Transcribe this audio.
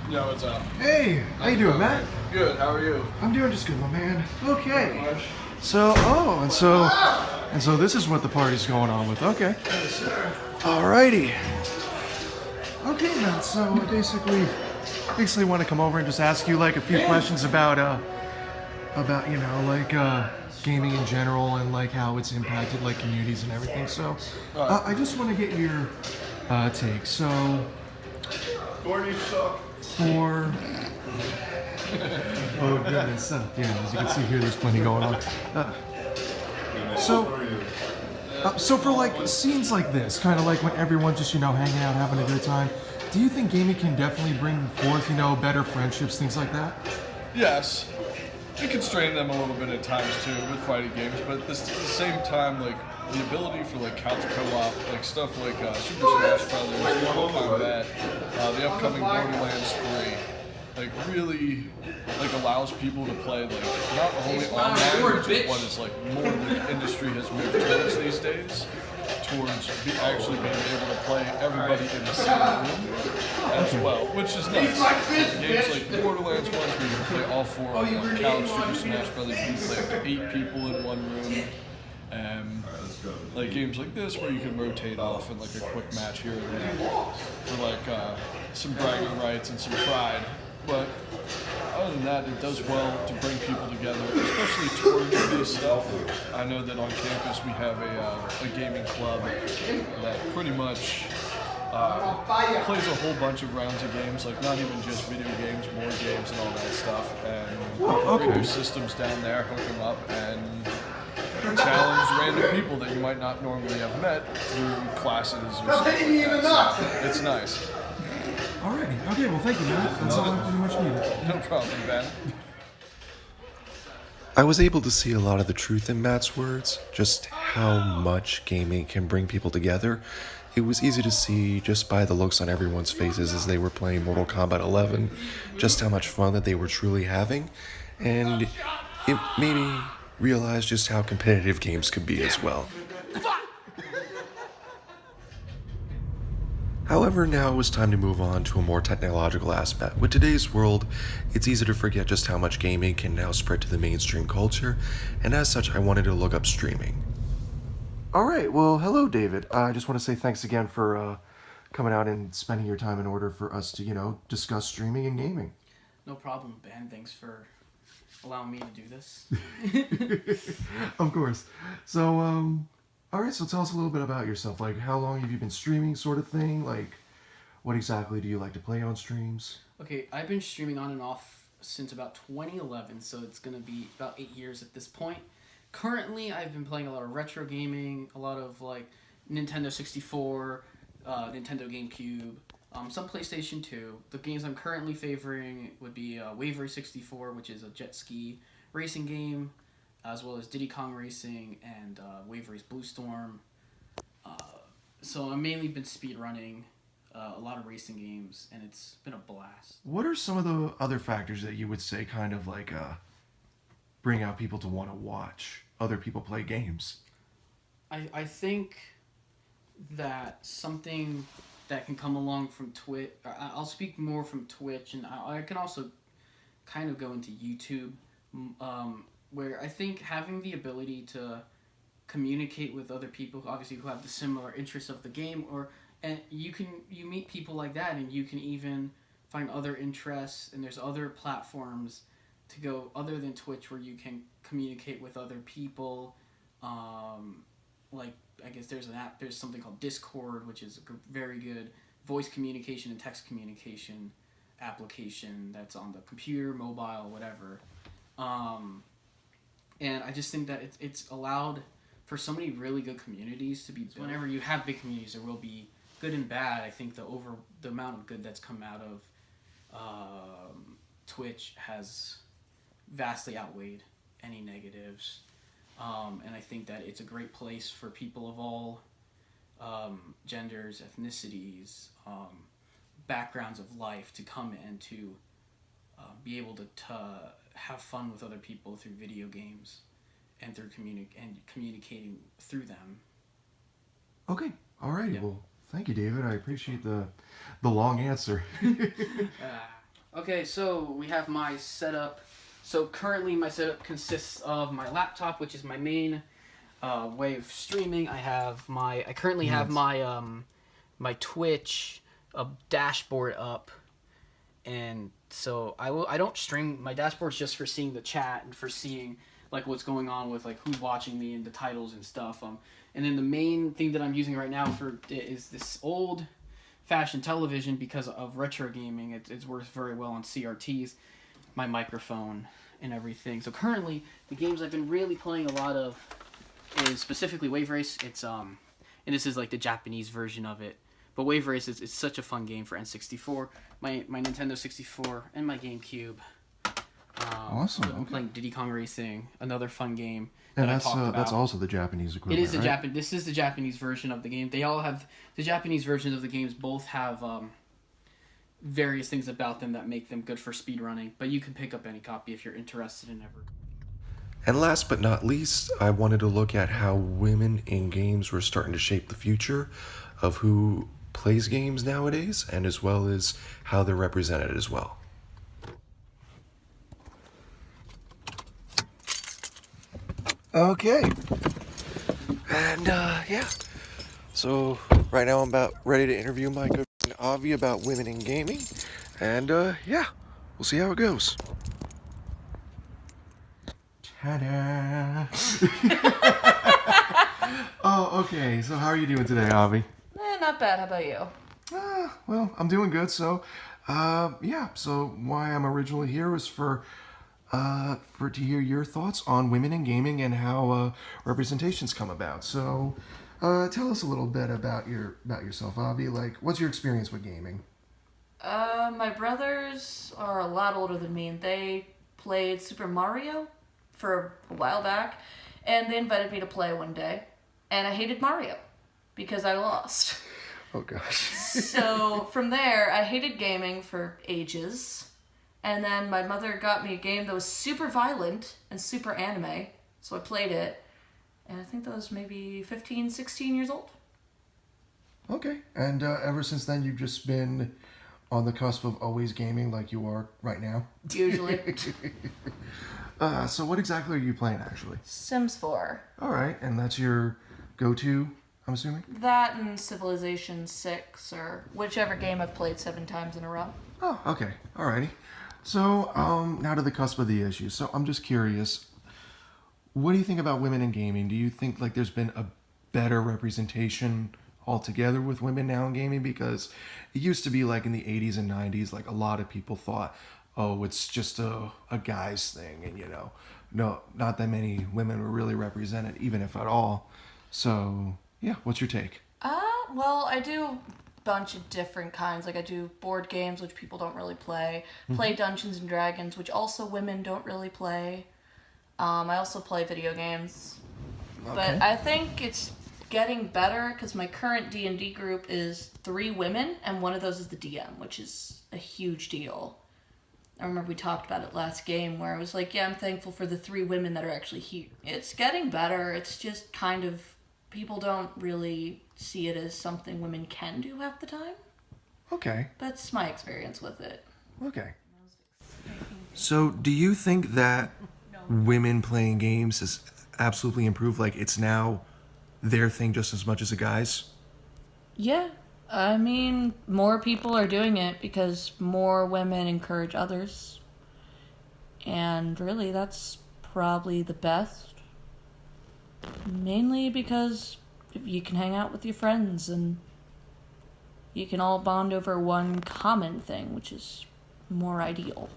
Yeah, what's up? Hey, how you doing, Matt? Good, how are you? I'm doing just good, my man. Okay. So this is what the party's going on with. Okay. Yes, sir. Alrighty. Okay, Matt. So I basically want to come over and just ask you like a few questions about gaming in general and like how it's impacted like communities and everything. So I just want to get your take. So Gordon, you suck. for oh goodness, yeah, as you can see here, there's plenty going on. So for like scenes like this, kind of like when everyone's just hanging out, having a good time, do you think gaming can definitely bring forth better friendships, things like that? Yes. You can strain them a little bit at times too with fighting games, but at the same time, like the ability for like couch co-op, like stuff like Super Smash Brothers, Mortal Kombat, the upcoming Borderlands 3, like really like allows people to play like not only online, which is what is like more the industry has moved towards these days, towards actually being able to play everybody in the same room as well, which is nice. Games like Borderlands 1 where you can play all four on one couch, Super Smash Brothers, you can play up to 8 people in one room. Like games like this where you can rotate off in like a quick match here and there for like some bragging rights and some pride. But other than that, it does well to bring people together, especially tournament-based stuff. I know that on campus we have a gaming club that pretty much plays a whole bunch of rounds of games, like not even just video games, board games and all that stuff. And we can bring your systems down there, hook them up, and challenge random people that you might not normally have met through classes or stuff like that. So it's nice. Alrighty. Okay. Well, thank you, Matt. That's all I pretty much needed. No problem, Ben. I was able to see a lot of the truth in Matt's words, just how much gaming can bring people together. It was easy to see just by the looks on everyone's faces as they were playing Mortal Kombat 11, just how much fun that they were truly having, and it made me realize just how competitive games could be as well. However, now it was time to move on to a more technological aspect. With today's world, it's easy to forget just how much gaming can now spread to the mainstream culture, and as such, I wanted to look up streaming. Alright. Well, hello, David. I just want to say thanks again for coming out and spending your time in order for us to discuss streaming and gaming. No problem, Ben. Thanks for allowing me to do this. Of course. So, alright, so tell us a little bit about yourself. Like, how long have you been streaming, sort of thing? Like, what exactly do you like to play on streams? Okay, I've been streaming on and off since about 2011, so it's going to be about 8 years at this point. Currently, I've been playing a lot of retro gaming, a lot of, like, Nintendo 64, Nintendo GameCube, some PlayStation 2. The games I'm currently favoring would be Wavery 64, which is a jet ski racing game, as well as Diddy Kong Racing and Wavery's Blue Storm. So I've mainly been speedrunning a lot of racing games, and it's been a blast. What are some of the other factors that you would say kind of like bring out people to want to watch other people play games? I think that something that can come along from Twitch, I'll speak more from Twitch, and I can also kind of go into YouTube, where I think having the ability to communicate with other people, obviously who have the similar interests of the game, and you meet people like that, and you can even find other interests, and there's other platforms to go other than Twitch where you can communicate with other people. Like, I guess there's something called Discord, which is a very good voice communication and text communication application that's on the computer, mobile, whatever. And I just think that it's allowed for so many really good communities to be built. Whenever you have big communities, there will be good and bad. I think the amount of good that's come out of Twitch has vastly outweighed any negatives. And I think that it's a great place for people of all genders, ethnicities, backgrounds of life to come and to be able to have fun with other people through video games and through communicating through them. Okay. Alrighty. Yeah. Well, thank you, David. I appreciate the long answer. Okay, so we have my setup. So currently my setup consists of my laptop, which is my main way of streaming. I currently have my my Twitch dashboard up, and so I don't stream. My dashboard's just for seeing the chat and for seeing like what's going on with like who's watching me and the titles and stuff. And then the main thing that I'm using right now is this old fashioned television because of retro gaming. It's works very well on CRTs, my microphone and everything. So currently the games I've been really playing a lot of is specifically Wave Race. It's and this is like the Japanese version of it. But Wave Race is such a fun game for N64, my Nintendo 64 and my GameCube. Awesome. I'm playing Diddy Kong Racing, another fun game. And that I talked about. that's also the Japanese equivalent. It is the right? This is the Japanese version of the game. They all have the Japanese versions of the games. Both have various things about them that make them good for speedrunning. But you can pick up any copy if you're interested in ever. And last but not least, I wanted to look at how women in games were starting to shape the future of who plays games nowadays, and as well as how they're represented as well. Okay. And yeah. So right now I'm about ready to interview my good friend Avi about women in gaming. And yeah, we'll see how it goes. Ta-da! Oh, okay. So how are you doing today, Avi? Not bad. How about you? Well, I'm doing good. So, yeah. So why I'm originally here was for to hear your thoughts on women in gaming and how representations come about. So, tell us a little bit about yourself, Avi. Like, what's your experience with gaming? My brothers are a lot older than me, and they played Super Mario for a while back, and they invited me to play one day, and I hated Mario because I lost. Oh gosh. So from there, I hated gaming for ages, and then my mother got me a game that was super violent and super anime, so I played it, and I think that was maybe 15, 16 years old. Okay. And ever since then, you've just been on the cusp of always gaming like you are right now? Usually. So what exactly are you playing, actually? Sims 4. All right. And that's your go-to, I'm assuming? That and Civilization 6, or whichever game I've played 7 times in a row. Oh, okay. Alrighty. So, now to the cusp of the issue. So, I'm just curious, what do you think about women in gaming? Do you think, like, there's been a better representation altogether with women now in gaming? Because it used to be, like, in the 80s and 90s, like, a lot of people thought, oh, it's just a guy's thing, and, you know, no, not that many women were really represented, even if at all. So, yeah, what's your take? Well, I do a bunch of different kinds. Like, I do board games, which people don't really play. Play Dungeons and Dragons, which also women don't really play. I also play video games. Okay. But I think it's getting better, because my current D&D group is 3 women, and one of those is the DM, which is a huge deal. I remember we talked about it last game, where I was like, yeah, I'm thankful for the 3 women that are actually here. It's getting better. It's just kind of, people don't really see it as something women can do half the time. Okay. That's my experience with it. Okay. So, do you think that women playing games has absolutely improved? Like, it's now their thing just as much as a guy's? Yeah. I mean, more people are doing it because more women encourage others. And really, that's probably the best. Mainly because you can hang out with your friends and you can all bond over one common thing, which is more ideal.